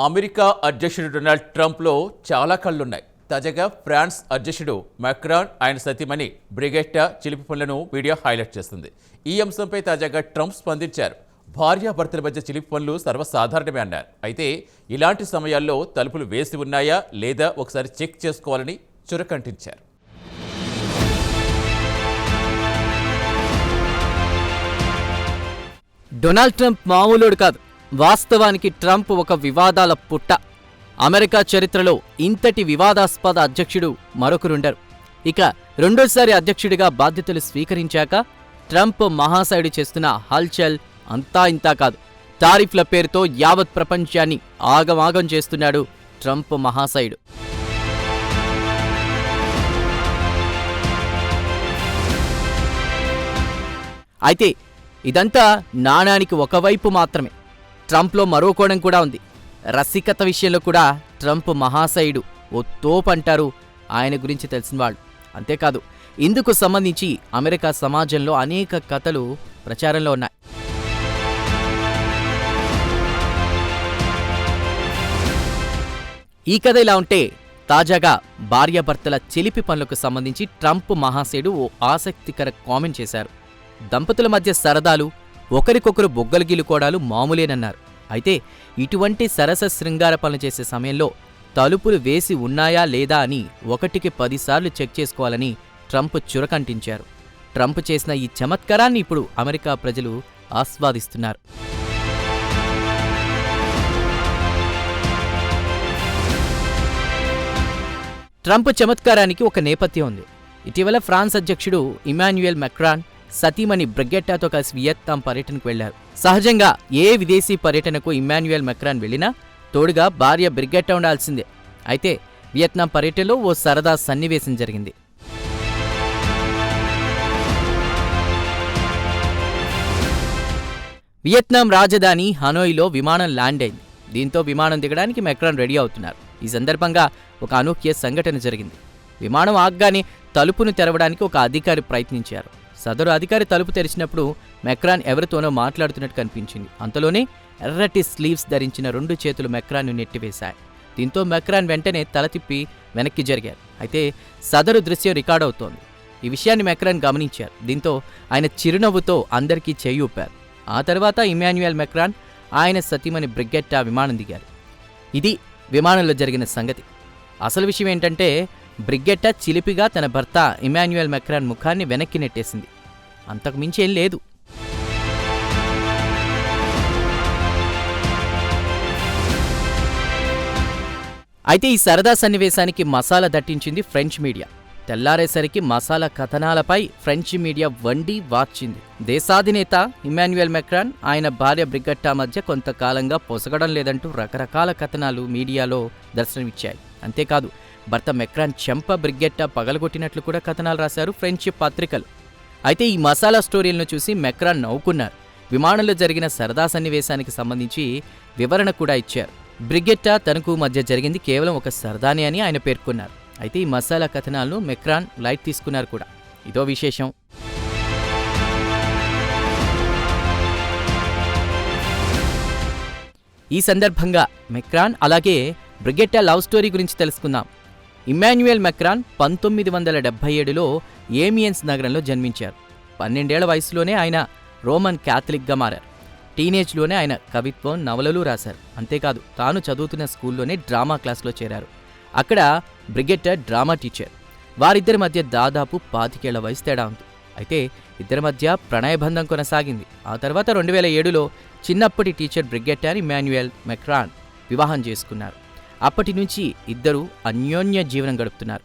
America అధ్యక్షుడు Donald ట్రంప్లో చాలా కళ్ళున్నాయి. తాజాగా ఫ్రాన్స్ అధ్యక్షుడు మాక్రాన్ ఆయన సతీమణి బ్రిగెట్టా చిలిపి పనులను మీడియా హైలైట్ చేస్తుంది. ఈ అంశంపై తాజాగా ట్రంప్ స్పందించారు. భార్యాభర్తల మధ్య చిలిపి పనులు సర్వసాధారణమే అన్నారు. అయితే ఇలాంటి సమయాల్లో తలుపులు వేసి ఉన్నాయా లేదా ఒకసారి చెక్ చేసుకోవాలని చురకంటించారు. డొనాల్డ్ ట్రంప్ మామూలుడు కాదు. వాస్తవానికి ట్రంప్ ఒక వివాదాల పుట్ట. అమెరికా చరిత్రలో ఇంతటి వివాదాస్పద అధ్యక్షుడు మరొకరుండరు. ఇక రెండోసారి అధ్యక్షుడిగా బాధ్యతలు స్వీకరించాక ట్రంప్ మహాశయుడు చేస్తున్న హల్చల్ అంతా ఇంతా కాదు. టారిఫ్ల పేరుతో యావత్ ప్రపంచాన్ని ఆగమాగం చేస్తున్నాడు ట్రంప్ మహాశయుడు. అయితే ఇదంతా నాణానికి ఒకవైపు మాత్రమే. ట్రంప్లో మరో కోణం కూడా ఉంది. రసికత విషయంలో కూడా ట్రంప్ మహాశయుడు ఓ తోపంటారు ఆయన గురించి తెలిసిన వాళ్ళు. అంతేకాదు, ఇందుకు సంబంధించి అమెరికా సమాజంలో అనేక కథలు ప్రచారంలో ఉన్నాయి. ఈ కథ ఇలా ఉంటే, తాజాగా భార్యాభర్తల చిలిపి పనులకు సంబంధించి ట్రంప్ మహాశయుడు ఓ ఆసక్తికర కామెంట్ చేశారు. దంపతుల మధ్య సరదాలు, ఒకరికొకరు బొగ్గలు గిలుకోవడాలు మామూలేనన్నారు. అయితే ఇటువంటి సరస శృంగార పనులు చేసే సమయంలో తలుపులు వేసి ఉన్నాయా లేదా అని 1కి 10 సార్లు చెక్ చేసుకోవాలని ట్రంప్ చురకంటించారు. ట్రంప్ చేసిన ఈ చమత్కారాన్ని ఇప్పుడు అమెరికా ప్రజలు ఆస్వాదిస్తున్నారు. ట్రంప్ చమత్కారానికి ఒక నేపథ్యం ఉంది. ఇటీవల ఫ్రాన్స్ అధ్యక్షుడు ఇమాన్యుయల్ మాక్రాన్ సతీమణి బ్రిగెట్టాతో కలిసి వియత్నాం పర్యటనకు వెళ్లారు. సహజంగా ఏ విదేశీ పర్యటనకు ఇమాన్యుయల్ మాక్రాన్ వెళ్లినా తోడుగా భార్య బ్రిగెట్టా ఉండాల్సిందే. అయితే వియత్నాం పర్యటనలో ఓ సరదా సన్నివేశం జరిగింది. వియత్నాం రాజధాని హనోయిలో విమానం ల్యాండ్ అయింది. దీంతో విమానం దిగడానికి మాక్రాన్ రెడీ అవుతున్నారు. ఈ సందర్భంగా ఒక అనూహ్య సంఘటన జరిగింది. విమానం ఆగ్గానే తలుపును తెరవడానికి ఒక అధికారి ప్రయత్నించారు. సదరు అధికారి తలుపు తెరిచినప్పుడు మాక్రాన్ ఎవరితోనో మాట్లాడుతున్నట్టు కనిపించింది. అంతలోనే ఎర్రటి స్లీవ్స్ ధరించిన 2 చేతులు మాక్రాన్ను నెట్టివేశాయి. దీంతో మాక్రాన్ వెంటనే తల తిప్పి వెనక్కి జరిగారు. అయితే సదరు దృశ్యం రికార్డవుతోంది. ఈ విషయాన్ని మాక్రాన్ గమనించారు. దీంతో ఆయన చిరునవ్వుతో అందరికీ చేయి ఊపారు. ఆ తర్వాత ఇమాన్యుయల్ మాక్రాన్ ఆయన సతీమణి బ్రిగెట్టా విమానం దిగారు. ఇది విమానంలో జరిగిన సంగతి. అసలు విషయం ఏంటంటే, బ్రిగెట్టా చిలిపిగా తన భర్త ఇమాన్యుయల్ మాక్రాన్ ముఖాన్ని వెనక్కి నెట్టేసింది. అంతకు మించి ఏం లేదు. అయితే ఈ సరదా సన్నివేశానికి మసాలా దట్టించింది ఫ్రెంచ్ మీడియా. తెల్లారేసరికి మసాలా కథనాలపై ఫ్రెంచ్ మీడియా వండి వార్చింది. దేశాధినేత ఇమాన్యుయల్ మాక్రాన్ ఆయన భార్య బ్రిగెట్టా మధ్య కొంతకాలంగా పొసగడం లేదంటూ రకరకాల కథనాలు మీడియాలో దర్శనమిచ్చాయి. అంతేకాదు, భర్త మాక్రాన్ చెంప బ్రిగెట్టా పగలగొట్టినట్లు కూడా కథనాలు రాశారు ఫ్రెంచ్ పత్రికలు. అయితే ఈ మసాలా స్టోరీలను చూసి మాక్రాన్ నవ్వుకున్నారు. విమానంలో జరిగిన సరదా సన్నివేశానికి సంబంధించి వివరణ కూడా ఇచ్చారు. బ్రిగెట్టా తనకు మధ్య జరిగింది కేవలం ఒక సరదానే అని ఆయన పేర్కొన్నారు. అయితే ఈ మసాలా కథనాలను మాక్రాన్ లైట్ తీసుకున్నారు కూడా. ఇదో విశేషం. ఈ సందర్భంగా మాక్రాన్ అలాగే బ్రిగెట్టా లవ్ స్టోరీ గురించి తెలుసుకుందాం. ఇమాన్యుయల్ మాక్రాన్ 1977లో ఏమియన్స్ నగరంలో జన్మించారు. 12 ఏళ్ల వయసులోనే ఆయన రోమన్ క్యాథలిక్గా మారారు. టీనేజ్లోనే ఆయన కవిత్వం, నవలలు రాశారు. అంతేకాదు, తాను చదువుతున్న స్కూల్లోనే డ్రామా క్లాస్లో చేరారు. అక్కడ బ్రిగెట్టా డ్రామా టీచర్. వారిద్దరి మధ్య దాదాపు 25 ఏళ్ల వయసు తేడా ఉంది. అయితే ఇద్దరి మధ్య ప్రణయబంధం కొనసాగింది. ఆ తర్వాత 2007లో చిన్నప్పటి టీచర్ బ్రిగెట్టాని ఇమాన్యుయల్ మాక్రాన్ వివాహం చేసుకున్నారు. అప్పటి నుంచి ఇద్దరూ అన్యోన్య జీవనం గడుపుతున్నారు.